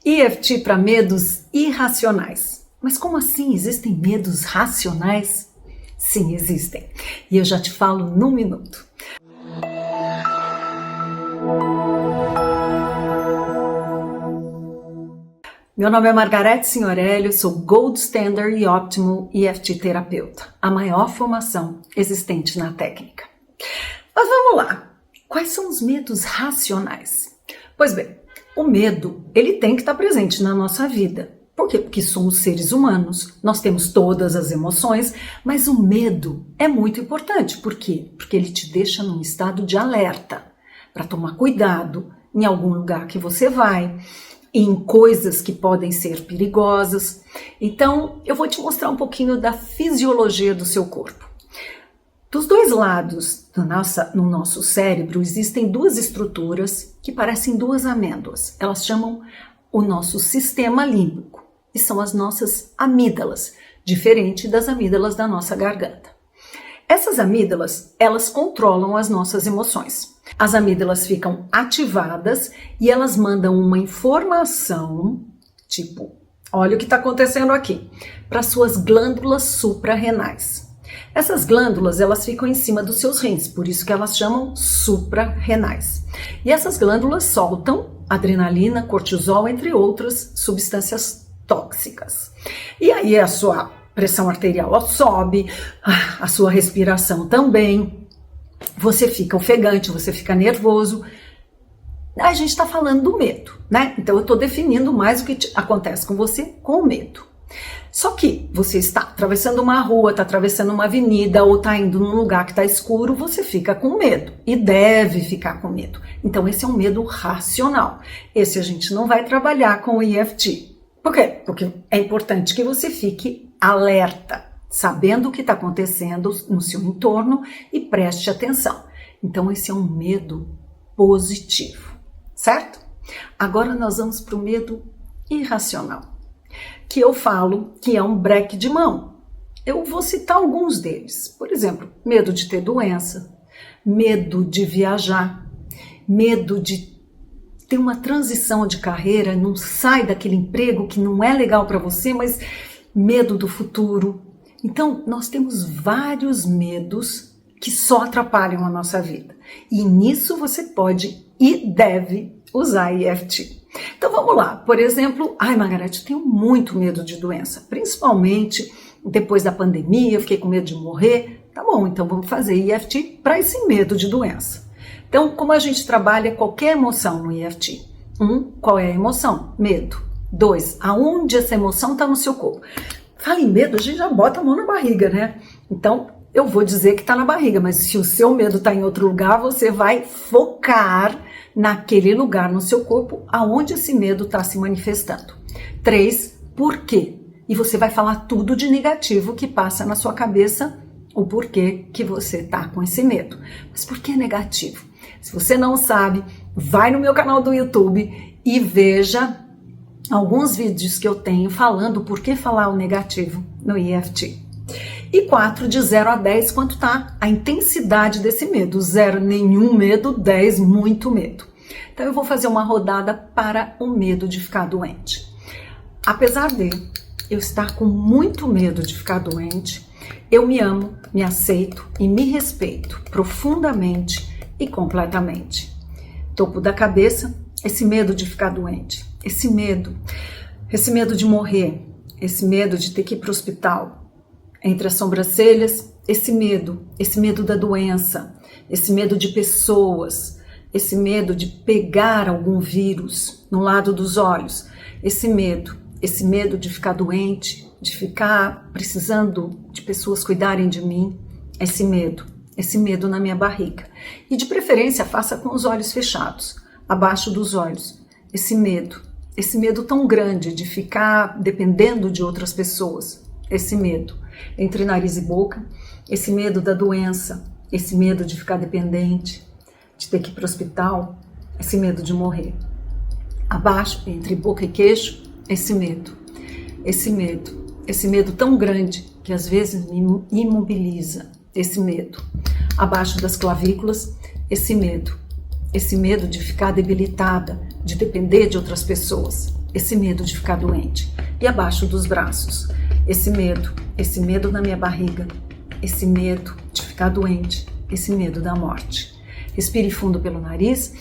EFT para medos irracionais. Mas como assim? Existem medos racionais? Sim, existem. E eu já te falo num minuto. Meu nome é Margarete Signorelli, eu sou Gold Standard e Optimal EFT terapeuta, a maior formação existente na técnica. Mas vamos lá, quais são os medos racionais? Pois bem, o medo, ele tem que estar presente na nossa vida. Por quê? Porque somos seres humanos, nós temos todas as emoções, mas o medo é muito importante. Por quê? Porque ele te deixa num estado de alerta, para tomar cuidado em algum lugar que você vai, em coisas que podem ser perigosas. Então, eu vou te mostrar um pouquinho da fisiologia do seu corpo. Dos dois lados no nosso cérebro existem duas estruturas que parecem duas amêndoas. Elas chamam o nosso sistema límbico e são as nossas amígdalas, diferente das amígdalas da nossa garganta. Essas amígdalas, elas controlam as nossas emoções. As amígdalas ficam ativadas e elas mandam uma informação, tipo, olha o que está acontecendo aqui, para suas glândulas suprarrenais. Essas glândulas, elas ficam em cima dos seus rins, por isso que elas chamam suprarrenais. E essas glândulas soltam adrenalina, cortisol, entre outras substâncias tóxicas. E aí a sua pressão arterial sobe, a sua respiração também. Você fica ofegante, você fica nervoso. A gente está falando do medo, né? Então eu estou definindo mais o que acontece com você com o medo. Só que você está atravessando uma rua, está atravessando uma avenida ou está indo num lugar que está escuro, você fica com medo e deve ficar com medo. Então esse é um medo racional. Esse a gente não vai trabalhar com o EFT. Por quê? Porque é importante que você fique alerta, sabendo o que está acontecendo no seu entorno e preste atenção. Então esse é um medo positivo, certo? Agora nós vamos para o medo irracional, que eu falo que é um breque de mão. Eu vou citar alguns deles. Por exemplo, medo de ter doença, medo de viajar, medo de ter uma transição de carreira, não sai daquele emprego que não é legal para você, mas medo do futuro. Então, nós temos vários medos que só atrapalham a nossa vida. E nisso você pode e deve usar EFT. Então, vamos lá. Por exemplo, Margarete, eu tenho muito medo de doença. Principalmente depois da pandemia, eu fiquei com medo de morrer. Tá bom, então vamos fazer EFT para esse medo de doença. Então, como a gente trabalha qualquer emoção no EFT? Qual é a emoção? Medo. 2, aonde essa emoção está no seu corpo? Fala em medo, a gente já bota a mão na barriga, né? Então, eu vou dizer que está na barriga, mas se o seu medo está em outro lugar, você vai focar naquele lugar no seu corpo, aonde esse medo está se manifestando. 3, por quê? E você vai falar tudo de negativo que passa na sua cabeça, o porquê que você está com esse medo. Mas por que negativo? Se você não sabe, vai no meu canal do YouTube e veja alguns vídeos que eu tenho falando por que falar o negativo no EFT. E 4, de 0 a 10, quanto está a intensidade desse medo. 0, nenhum medo, 10, muito medo. Então eu vou fazer uma rodada para o medo de ficar doente. Apesar de eu estar com muito medo de ficar doente, eu me amo, me aceito e me respeito profundamente e completamente. Topo da cabeça, esse medo de ficar doente. Esse medo de morrer, esse medo de ter que ir para o hospital, entre as sobrancelhas, esse medo da doença, esse medo de pessoas, esse medo de pegar algum vírus no lado dos olhos, esse medo de ficar doente, de ficar precisando de pessoas cuidarem de mim, esse medo na minha barriga. E de preferência faça com os olhos fechados, abaixo dos olhos, esse medo tão grande de ficar dependendo de outras pessoas, esse medo entre nariz e boca, esse medo da doença, esse medo de ficar dependente, de ter que ir para o hospital, esse medo de morrer. Abaixo, entre boca e queixo, esse medo tão grande que às vezes me imobiliza, esse medo. Abaixo das clavículas, esse medo de ficar debilitada, de depender de outras pessoas, esse medo de ficar doente. E abaixo dos braços, esse medo na minha barriga, esse medo de ficar doente, esse medo da morte. Respire fundo pelo nariz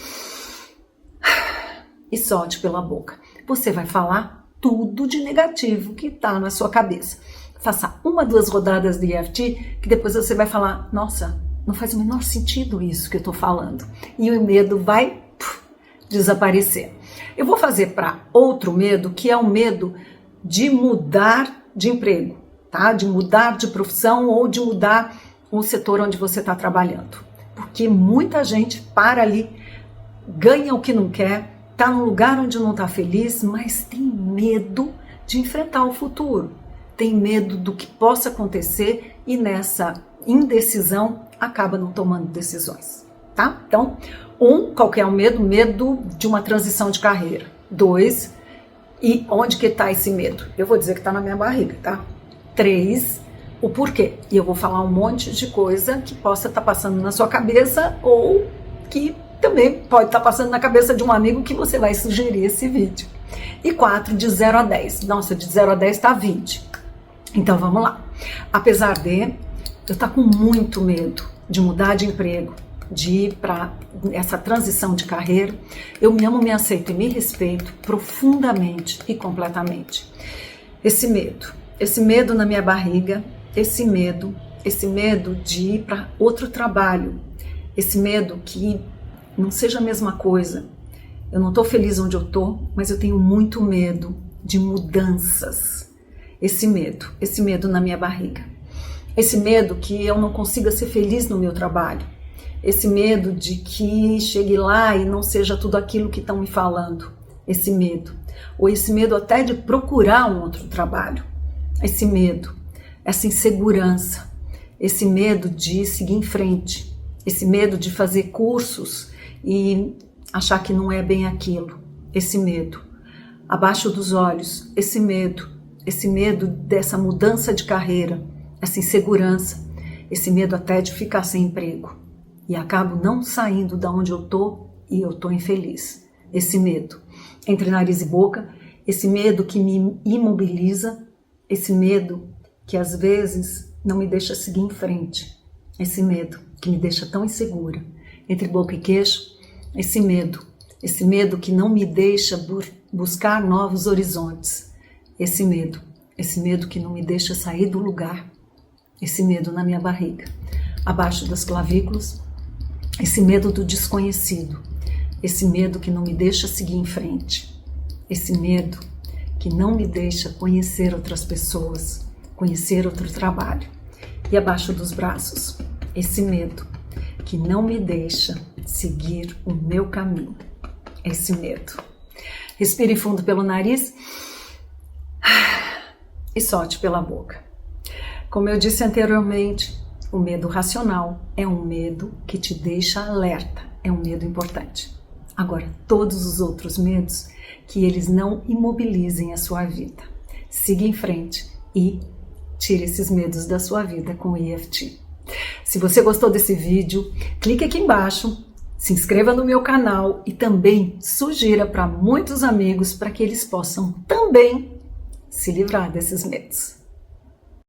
e solte pela boca. Você vai falar tudo de negativo que está na sua cabeça. Faça 1, 2 rodadas de EFT, que depois você vai falar, nossa, não faz o menor sentido isso que eu estou falando. E o medo vai desaparecer. Eu vou fazer para outro medo, que é o medo de mudar de emprego, tá? De mudar de profissão ou de mudar o setor onde você está trabalhando. Porque muita gente para ali, ganha o que não quer, está num lugar onde não está feliz, mas tem medo de enfrentar o futuro. Tem medo do que possa acontecer e nessa indecisão acaba não tomando decisões, tá? Então, 1, qual que é o medo? Medo de uma transição de carreira. 2, e onde que está esse medo? Eu vou dizer que está na minha barriga, tá? 3, o porquê. E eu vou falar um monte de coisa que possa estar passando na sua cabeça ou que também pode estar passando na cabeça de um amigo que você vai sugerir esse vídeo. E 4, de 0 a 10. Nossa, de 0 a 10 está 20. Então vamos lá. Apesar de eu estar com muito medo de mudar de emprego, de ir para essa transição de carreira, eu me amo, me aceito e me respeito profundamente e completamente. Esse medo na minha barriga, esse medo de ir para outro trabalho, esse medo que não seja a mesma coisa. Eu não estou feliz onde eu estou, mas eu tenho muito medo de mudanças. Esse medo na minha barriga. Esse medo que eu não consiga ser feliz no meu trabalho. Esse medo de que chegue lá e não seja tudo aquilo que estão me falando. Esse medo. Ou esse medo até de procurar um outro trabalho. Esse medo, essa insegurança. Esse medo de seguir em frente. Esse medo de fazer cursos e achar que não é bem aquilo. Esse medo. Abaixo dos olhos, esse medo dessa mudança de carreira, essa insegurança, esse medo até de ficar sem emprego. E acabo não saindo da onde eu tô e eu tô infeliz. Esse medo. Entre nariz e boca, esse medo que me imobiliza, esse medo que às vezes não me deixa seguir em frente. Esse medo que me deixa tão insegura. Entre boca e queixo, esse medo que não me deixa buscar novos horizontes. Esse medo que não me deixa sair do lugar. Esse medo na minha barriga. Abaixo das clavículas, esse medo do desconhecido. Esse medo que não me deixa seguir em frente. Esse medo que não me deixa conhecer outras pessoas, conhecer outro trabalho. E abaixo dos braços, esse medo que não me deixa seguir o meu caminho. Esse medo. Respire fundo pelo nariz e solte pela boca. Como eu disse anteriormente, o medo racional é um medo que te deixa alerta, é um medo importante. Agora, todos os outros medos, que eles não imobilizem a sua vida. Siga em frente e tire esses medos da sua vida com o EFT. Se você gostou desse vídeo, clique aqui embaixo, se inscreva no meu canal e também sugira para muitos amigos para que eles possam também se livrar desses medos.